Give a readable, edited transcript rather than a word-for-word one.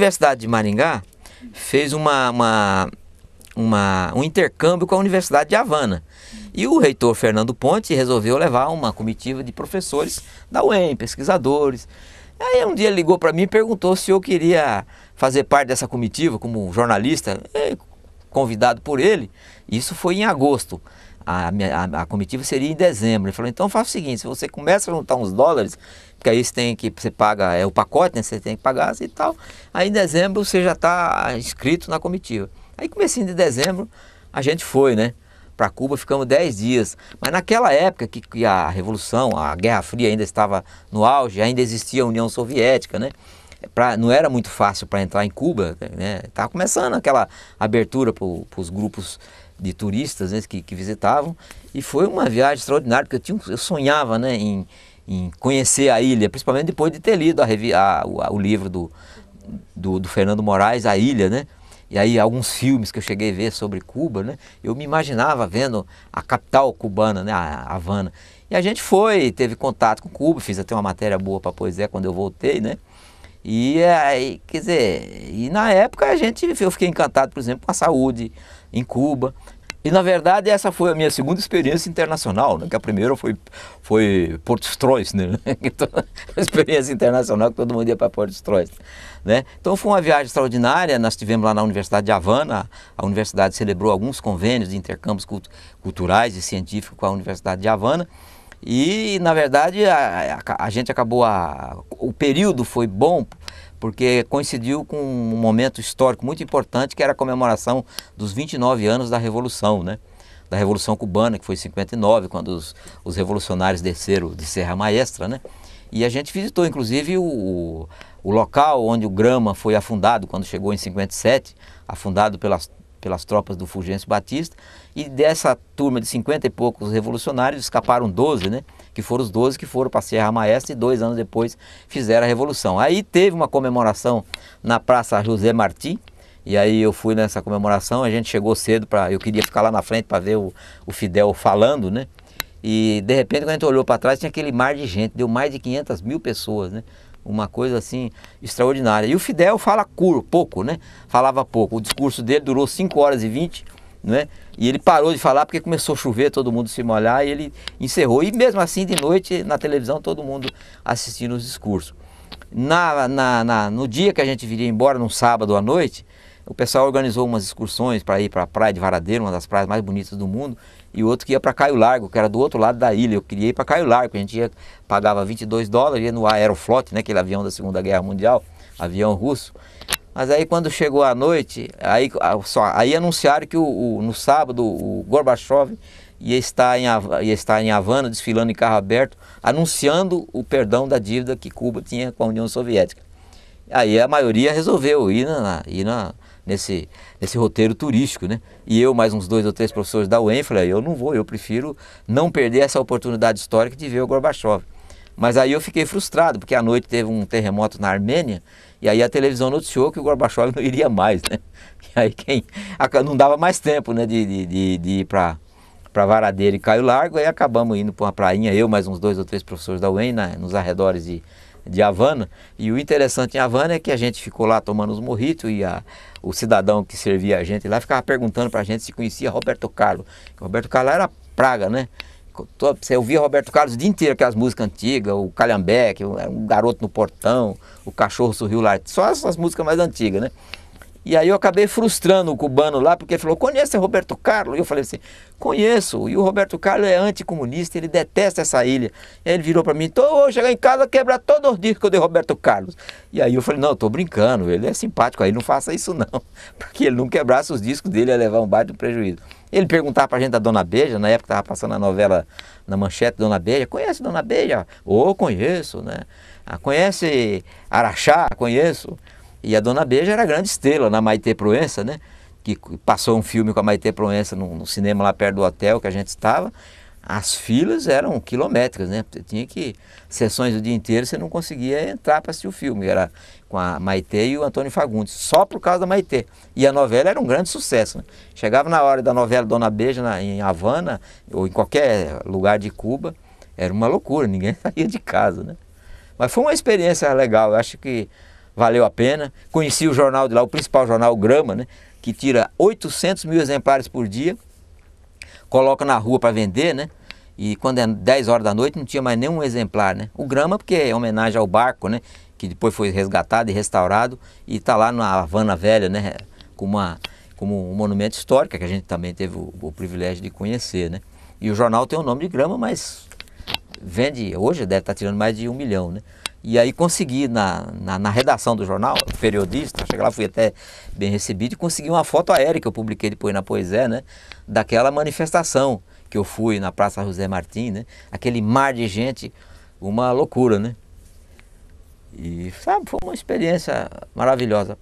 Universidade de Maringá fez um intercâmbio com a Universidade de Havana. E o reitor Fernando Ponte resolveu levar uma comitiva de professores da UEM, pesquisadores. Aí um dia ele ligou para mim e perguntou se eu queria fazer parte dessa comitiva como jornalista, convidado por ele. Isso foi em agosto. A comitiva seria em dezembro. Ele falou, então faça o seguinte, se você começa a juntar uns dólares, porque aí você paga, é o pacote, né? Você tem que pagar assim, e tal. Aí em dezembro você já está inscrito na comitiva. Aí comecinho de dezembro a gente foi, né? Para Cuba, ficamos 10 dias. Mas naquela época que a Revolução, a Guerra Fria ainda estava no auge, ainda existia a União Soviética, né? Não era muito fácil para entrar em Cuba, né? Estava começando aquela abertura para os grupos de turistas, né, que visitavam. E foi uma viagem extraordinária, porque eu sonhava, né, em conhecer a ilha, principalmente depois de ter lido o livro do Fernando Moraes, A Ilha, né? E aí alguns filmes que eu cheguei a ver sobre Cuba, né? Eu me imaginava vendo a capital cubana, né? A Havana. E a gente teve contato com Cuba, fiz até uma matéria boa para a Poesia quando eu voltei, né? E aí, quer dizer, e na época eu fiquei encantado, por exemplo, com a saúde em Cuba. E na verdade essa foi a minha segunda experiência internacional, né? Que a primeira foi Porto Strois, né? A experiência internacional que todo mundo ia para Porto Strois, né? Então foi uma viagem extraordinária. Nós estivemos lá na Universidade de Havana. A universidade celebrou alguns convênios de intercâmbios culturais e científicos com a Universidade de Havana. E na verdade a gente acabou, o período foi bom, porque coincidiu com um momento histórico muito importante, que era a comemoração dos 29 anos da Revolução, né? Da Revolução Cubana, que foi em 59, quando os revolucionários desceram de Serra Maestra, né? E a gente visitou, inclusive, o local onde o Grama foi afundado, quando chegou em 57, afundado pelas tropas do Fulgêncio Batista. E dessa turma de 50 e poucos revolucionários, escaparam 12, né? Que foram os 12 que foram para a Serra Maestra e 2 anos depois fizeram a Revolução. Aí teve uma comemoração na Praça José Martí, e aí eu fui nessa comemoração. A gente chegou cedo, eu queria ficar lá na frente para ver o Fidel falando, né? E de repente, quando a gente olhou para trás, tinha aquele mar de gente, deu mais de 500 mil pessoas, né? Uma coisa assim extraordinária. E o Fidel fala pouco, né? Falava pouco. O discurso dele durou 5 horas e 20, né? E ele parou de falar porque começou a chover, todo mundo se molhar, e ele encerrou. E mesmo assim, de noite, na televisão, todo mundo assistindo os discursos. No dia que a gente viria embora, num sábado à noite, o pessoal organizou umas excursões para ir para a Praia de Varadeiro, uma das praias mais bonitas do mundo, e o outro que ia para Caio Largo, que era do outro lado da ilha. Eu queria ir para Caio Largo, a gente pagava $22, ia no Aeroflot, né, aquele avião da Segunda Guerra Mundial, avião russo. Mas aí quando chegou a noite, aí anunciaram que no sábado o Gorbachev ia estar em Havana, desfilando em carro aberto, anunciando o perdão da dívida que Cuba tinha com a União Soviética. Aí a maioria resolveu ir nesse roteiro turístico, né? E eu, mais uns 2 ou 3 professores da UEM, falei, eu não vou, eu prefiro não perder essa oportunidade histórica de ver o Gorbachev. Mas aí eu fiquei frustrado, porque à noite teve um terremoto na Armênia, e aí a televisão noticiou que o Gorbachev não iria mais, né? E aí não dava mais tempo, né, de ir para Varadeiro e Caio Largo. Aí acabamos indo para uma prainha, eu mais uns 2 ou 3 professores da UEM, nos arredores de Havana. E o interessante em Havana é que a gente ficou lá tomando os mojitos, e o cidadão que servia a gente lá ficava perguntando para a gente se conhecia Roberto Carlos. Roberto Carlos era praga, né? Você ouvia Roberto Carlos o dia inteiro, aquelas músicas antigas, o Calhambeque, um Garoto no Portão, o Cachorro Sorriu Lá, só essas músicas mais antigas, né? E aí eu acabei frustrando o cubano lá, porque ele falou, conhece o Roberto Carlos? E eu falei assim, conheço, e o Roberto Carlos é anticomunista, ele detesta essa ilha. E aí ele virou para mim, vou chegar em casa, quebrar todos os discos de Roberto Carlos. E aí eu falei, não, eu tô brincando, ele é simpático, aí não faça isso não, porque ele não quebrasse os discos dele, ia levar um baita prejuízo. Ele perguntava pra gente da Dona Beija, na época estava passando a novela na Manchete, Dona Beija, conhece Dona Beija? Conheço, né? Conhece Araxá? Conheço. E a Dona Beija era grande estrela na Maitê Proença, né? Que passou um filme com a Maitê Proença no cinema lá perto do hotel que a gente estava. As filas eram quilométricas, né? Tinha sessões o dia inteiro, você não conseguia entrar para assistir o filme. Era com a Maitê e o Antônio Fagundes, só por causa da Maitê. E a novela era um grande sucesso, né? Chegava na hora da novela Dona Beija em Havana, ou em qualquer lugar de Cuba, era uma loucura, ninguém saía de casa, né? Mas foi uma experiência legal. Eu acho que valeu a pena. Conheci o jornal de lá, o principal jornal, o Grama, né, que tira 800 mil exemplares por dia, coloca na rua para vender, né? E quando é 10 horas da noite não tinha mais nenhum exemplar, né? O Grama, porque é homenagem ao barco, né? Que depois foi resgatado e restaurado e está lá na Havana Velha, né? Como um monumento histórico, que a gente também teve o privilégio de conhecer, né? E o jornal tem o nome de Grama, mas vende, hoje deve estar tirando mais de 1 milhão, né? E aí consegui, na redação do jornal, periodista, cheguei lá, fui até bem recebido e consegui uma foto aérea que eu publiquei depois na Poesia, né? Daquela manifestação que eu fui na Praça José Martins, né? Aquele mar de gente, uma loucura, né? E, sabe, foi uma experiência maravilhosa.